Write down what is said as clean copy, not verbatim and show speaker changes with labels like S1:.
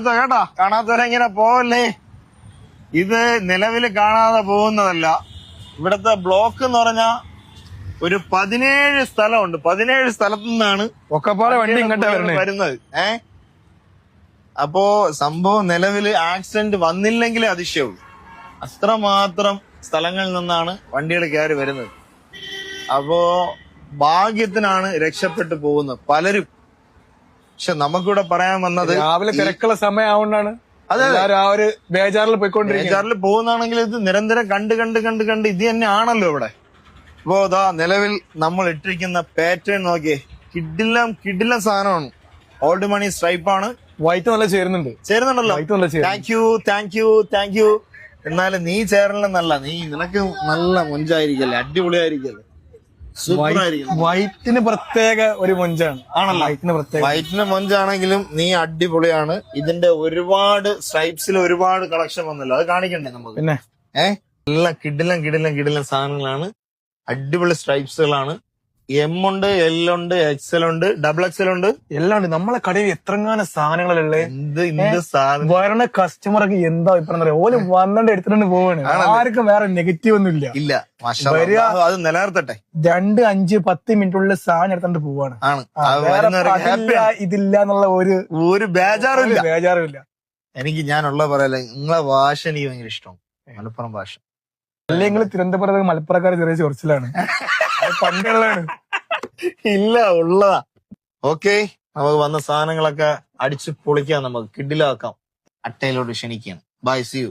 S1: കേട്ടാ കാണാത്തവരെങ്ങനെ പോവല്ലേ. ഇത് നിലവിൽ കാണാതെ പോകുന്നതല്ല. ഇവിടത്തെ ബ്ലോക്ക് എന്ന് പറഞ്ഞാ ഒരു 17 സ്ഥലമുണ്ട്. 17 സ്ഥലത്തു നിന്നാണ്
S2: ഒക്കെപ്പാടെ വണ്ടി ഇങ്ങോട്ടാ
S1: വരുന്നത്. അപ്പോ സംഭവം നിലവിൽ ആക്സിഡന്റ് വന്നില്ലെങ്കിലേ അതിശയവും. അത്രമാത്രം സ്ഥലങ്ങളിൽ നിന്നാണ് വണ്ടികൾ കയറി വരുന്നത്. അപ്പോ ഭാഗ്യത്തിനാണ് രക്ഷപ്പെട്ടു പോകുന്നത് പലരും. പക്ഷെ നമുക്കിവിടെ പറയാൻ വന്നത്
S2: രാവിലെ തിരക്കുള്ള സമയമാവുകൊണ്ടാണ് ആ ഒരു ബേജാറിൽ പോയിക്കൊണ്ടിരിക്കും.
S1: ബേജാറിൽ പോകുന്നതാണെങ്കിൽ ഇത് നിരന്തരം കണ്ട് ഇത് തന്നെ ആണല്ലോ ഇവിടെ. ഇപ്പോ നിലവിൽ നമ്മൾ ഇട്ടിരിക്കുന്ന പാറ്റേൺ നോക്കിയേ, കിഡിലം സാധനമാണ്. ഓൾഡ് മണി സ്ട്രൈപ്പാണ്.
S2: വൈറ്റ് നല്ല
S1: ചേരുന്നുണ്ടല്ലോ. Thank you. എന്നാലും നീ ചേരലെന്നല്ല, നിനക്ക് നല്ല മൊഞ്ചായിരിക്കല്ലേ, അടിപൊളിയായിരിക്കല്ലേ, സൂപ്പറായിരിക്കും.
S2: വൈറ്റിന് പ്രത്യേക ഒരു മൊഞ്ചാണ്.
S1: ആണല്ലോ, വൈറ്റിന് മൊഞ്ചാണെങ്കിലും നീ അടിപൊളിയാണ്. ഇതിന്റെ ഒരുപാട് സ്ട്രൈപ്സിൽ ഒരുപാട് കളക്ഷൻ വന്നല്ലോ, അത് കാണിക്കണ്ടേ നമുക്ക്?
S2: പിന്നെ
S1: എല്ലാം കിടിലം സാധനങ്ങളാണ്. അടിപൊളി സ്ട്രൈപ്സുകളാണ്. എം ഉണ്ട്, എൽ ഉണ്ട്, എക്സൽ ഉണ്ട്, ഡബിൾ എക്സൽ ഉണ്ട്,
S2: എല്ലാം ഉണ്ട്. നമ്മളെ കടയിൽ എത്രങ്ങാനും സാധനങ്ങളല്ലേ.
S1: എന്ത് സാധനം
S2: വരണ കസ്റ്റമർക്ക് എന്താ അഭിപ്രായം പറയാ, ഓല് വന്നിട്ട് എടുത്തിട്ട് പോവാണ്. ആർക്കും വേറെ നെഗറ്റീവ് ഒന്നും
S1: ഇല്ല. അത് നിലനിർത്തട്ടെ.
S2: 2, 5, 10 മിനിറ്റുള്ളിൽ സാധനം എടുത്തോണ്ട് പോവാണ്. ഇതില്ല എന്നുള്ള ഒരു ബേജാറില്ല.
S1: എനിക്ക് ഞാനുള്ള പറയല്ലേ, നിങ്ങളെ ഭാഷ എനിക്ക് ഭയങ്കര ഇഷ്ടമാണ്, മലപ്പുറം ഭാഷ.
S2: അല്ലെങ്കിൽ തിരുവനന്തപുരം മലപ്പുറക്കാർ ചെറിയ ചൊറിച്ചിലാണ്, പണ്ടുള്ളതാണ്.
S1: ഇല്ല, ഉള്ളതാ. ഓക്കെ, നമുക്ക് വന്ന സാധനങ്ങളൊക്കെ അടിച്ചു പൊളിക്കാം, നമുക്ക് കിഡിലാക്കാം. അട്ടയിലോട്ട് ക്ഷണിക്കുകയാണ്. Bye, see U.